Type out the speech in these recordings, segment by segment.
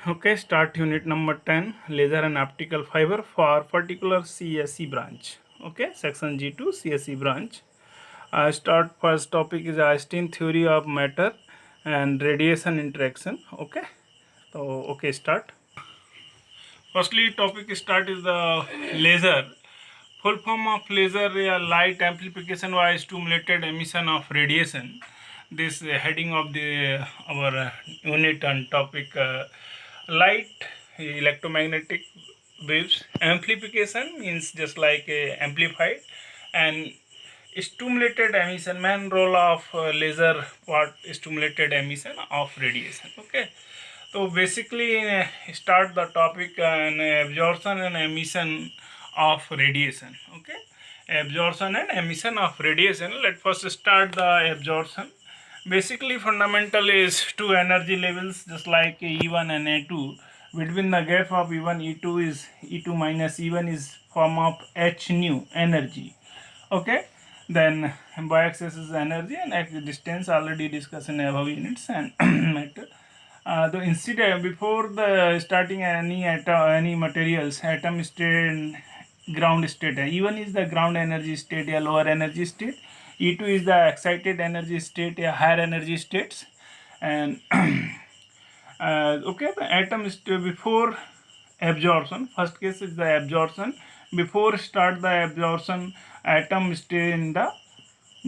Okay, start unit number 10, laser and optical fiber for particular CSE branch. Okay, section G2 CSE branch. Start first topic is Einstein theory of matter and radiation interaction. Okay, so start. Firstly, topic start is the laser. Full form of laser, light amplification by stimulated emission of radiation. This heading of the our unit and topic light electromagnetic waves. Amplification means just like amplified, and stimulated emission, main role of laser part stimulated emission of radiation. Okay, so basically start the topic and absorption and emission of radiation. Okay, absorption and emission of radiation. Let first start the absorption. Basically fundamental is two energy levels just like E1 and A2. Between the gap of E1 E2 is E2 minus E1 is form of H nu energy. Okay, then y-axis is energy and x distance already discussed in above units and matter. The instead before the starting any atom, any materials atom state and ground state. E1 is the ground energy state, a lower energy state. E2 is the excited energy state, a higher energy states. And okay, the atom is before absorption. First case is the absorption. Before start the absorption, atom stay in the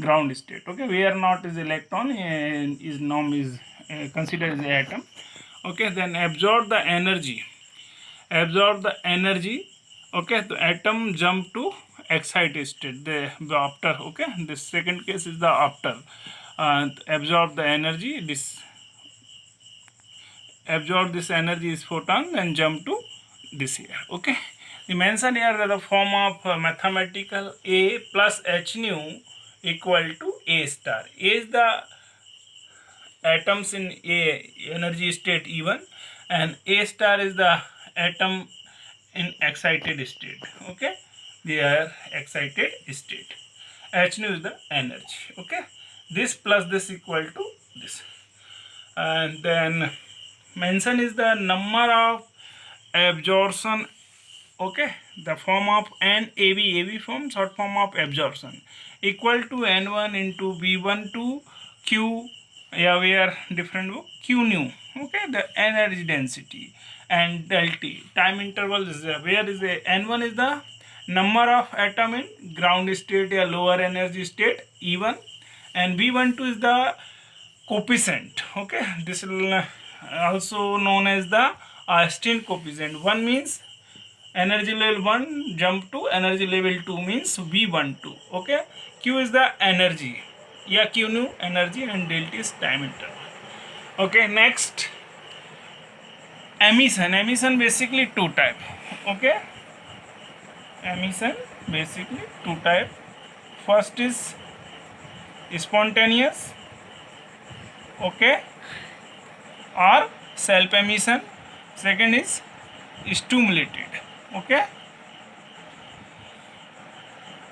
ground state. Okay, where not is electron is norm is considered as the atom. Okay, then absorb the energy. Absorb the energy. Okay, the atom jump to excited state. The after. Okay, this second case is the after. Absorb the energy. This absorb this energy is photon and jump to this here. Okay, we mention here that the form of mathematical A plus H nu equal to A star. A is the atoms in A energy state E1 and A star is the atom in excited state. Okay, they are excited state. H nu is the energy. Okay, this plus this equal to this, and then mention is the number of absorption. Okay, the form of NAV form, short form of absorption, equal to N1 into V1 to Q, yeah, we are different Q nu. Okay, the energy density and delta time interval is where is the N1 is the number of atom in ground state, a lower energy state E1, and V12 is the coefficient. Okay, this will also known as the Einstein coefficient. One means energy level 1 jump to energy level 2 means V12. Okay, Q is the energy, yeah, Q nu energy, and delta is time interval. Okay, next emission. Emission basically two type. Okay, emission basically two type. First is spontaneous, okay, or self emission. Second is stimulated. Okay,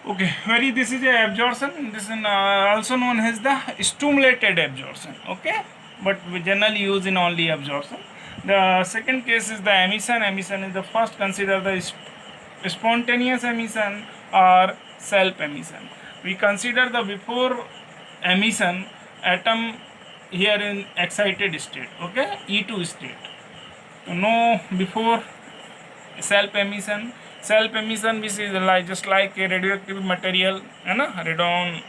okay, very this is a absorption. This is also known as the stimulated absorption. Okay, but we generally use in only absorption. The second case is the emission. Emission is the first consider the spontaneous emission or self emission. We consider the before emission atom here in excited state. Okay, E2 state. To know before self emission. Self emission which is like just like a radioactive material, radon,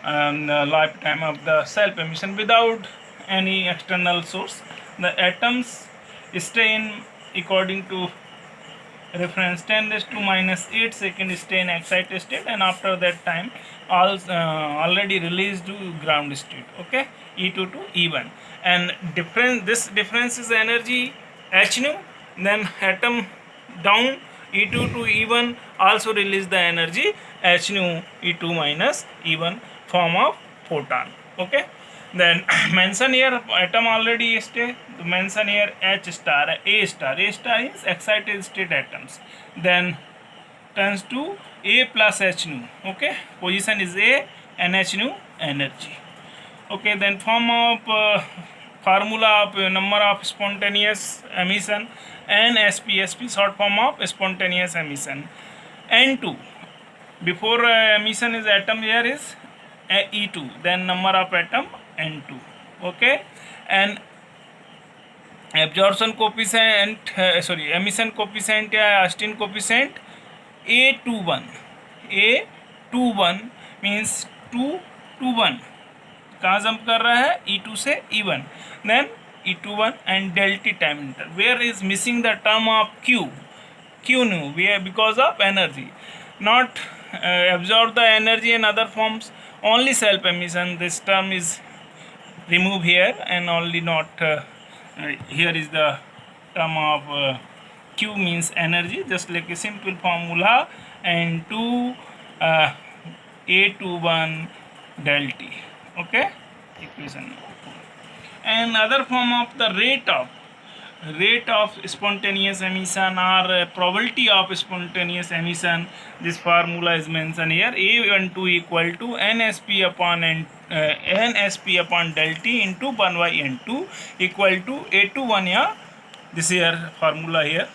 and lifetime of the self emission without any external source. The atoms stay in according to reference 10 raised to minus 8 second stay in excited state, and after that time all already released to ground state. Okay, E2 to E1, and this difference is energy H nu. Then atom down E2 to E1 also release the energy H nu E2 minus E1 form of photon. Okay, then mention here atom already stay. Mention here H star, A star. A star is excited state atoms. Then turns to A plus H nu. Okay, position is A and H nu energy. Okay, then form of formula of number of spontaneous emission, NSP short form of spontaneous emission. N2, before emission is atom, here is E2, then number of atom N2. Okay, and absorption coefficient emission coefficient या Austin coefficient A21 means 2 to 1 कहाँ jump कर रहा है E2 से E1, then E21 and delta time inter, where is missing the term of Q nu, because of energy, not absorb the energy in other forms, only self emission, this term is removed here, and only not here is the term of Q means energy, just like a simple formula, and 2 A21 delta T. Okay, equation. And other form of the rate of spontaneous emission or probability of spontaneous emission, this formula is mentioned here. A12 equal to NSP upon delta T into 1 by N2 equal to A21, yeah, this here formula here,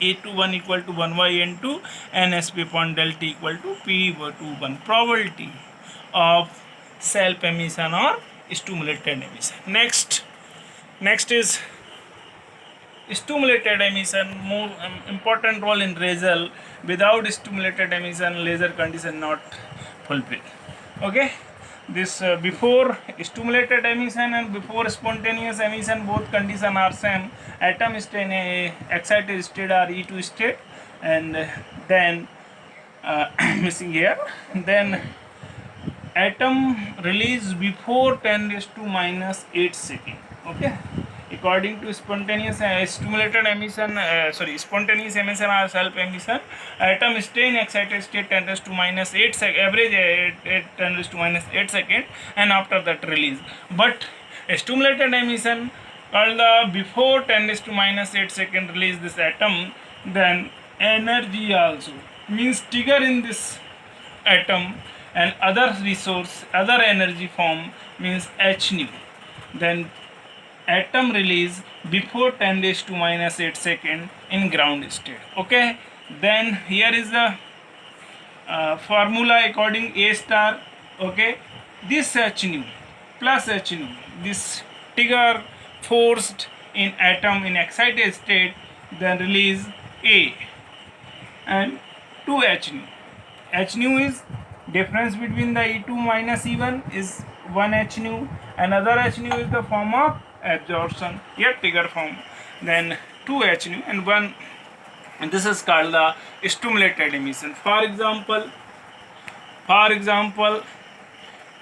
A21 equal to 1 by N2, NSP upon delta T equal to P21, probability of self emission or stimulated emission. Next is stimulated emission, more important role in result. Without stimulated emission, laser condition not fulfilled. Okay, this before stimulated emission and before spontaneous emission, both condition are same. Atom stay in a excited state or E2 state, and then missing here, then atom release before 10 raised to minus 8 second. Okay, according to spontaneous stimulated emission, spontaneous emission or self emission, atom stay in excited state 10 raised to minus 8 second, average 10 raised to minus 8 second, and after that release. But stimulated emission called the before 10 raised to minus 8 second release this atom, then energy also means trigger in this atom and other resource, other energy form means H nu, then atom release before 10 raised to minus 8 second in ground state. Okay, then here is the formula according A star. Okay, this H nu plus H nu, this trigger forced in atom in excited state, then release A and 2 H nu. H nu is difference between the E2 minus E1 is 1 H nu, another H nu is the form of absorption, here trigger form, then 2 H nu and 1, and this is called the stimulated emission. For example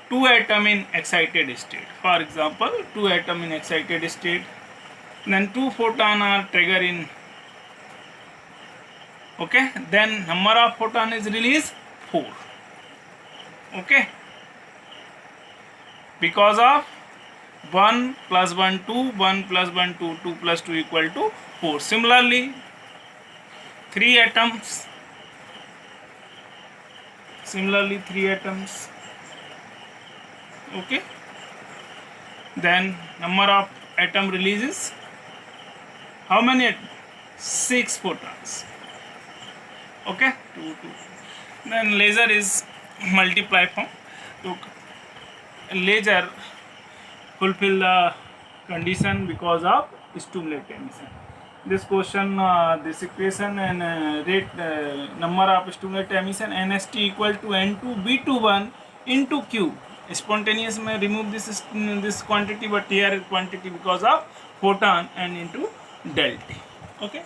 2 atom in excited state, for example 2 atom in excited state, then 2 photon are trigger in. Okay, then number of photon is released 4. Okay, because of 1 plus 1 2, 1 plus 1 2, 2 plus 2 equal to 4. Similarly 3 atoms, okay, then number of atom releases how many? 6 photons. Okay, 2 2, then laser is multiply form, so laser fulfill the condition because of stimulated emission. This question, this equation and rate number of stimulated emission NST equal to N2 B21 into Q. Spontaneous may remove this quantity, but here is quantity because of photon and into delta. Okay,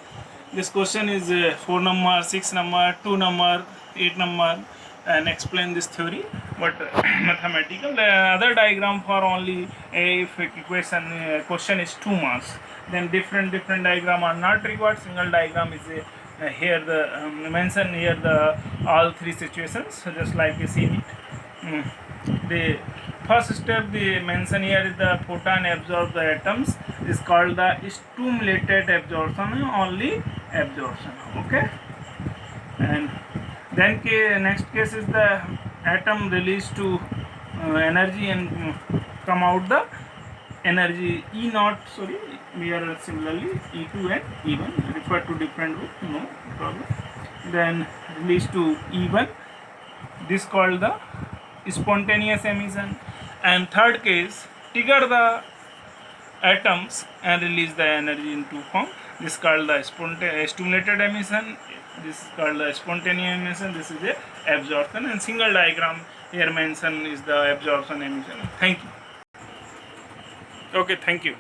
this question is 4 number, 6 number, 2 number, 8 number, and explain this theory, but mathematical. The other diagram for only if equation question is 2 marks, then different diagram are not required. Single diagram is here the mention here the all 3 situations, so just like you see it. The first step they mention here is the photon absorb the atoms is called the stimulated absorption, only absorption. Okay, and then next case is the atom release to energy and come out the energy E naught, sorry, we are similarly E2 and E1 refer to different group, no problem. Then release to E1, this called the spontaneous emission. And third case, trigger the atoms and release the energy in two form. This is called the stimulated emission. This is called the spontaneous emission. This is a absorption, and single diagram here mentioned is the absorption emission. Thank you. Okay, thank you.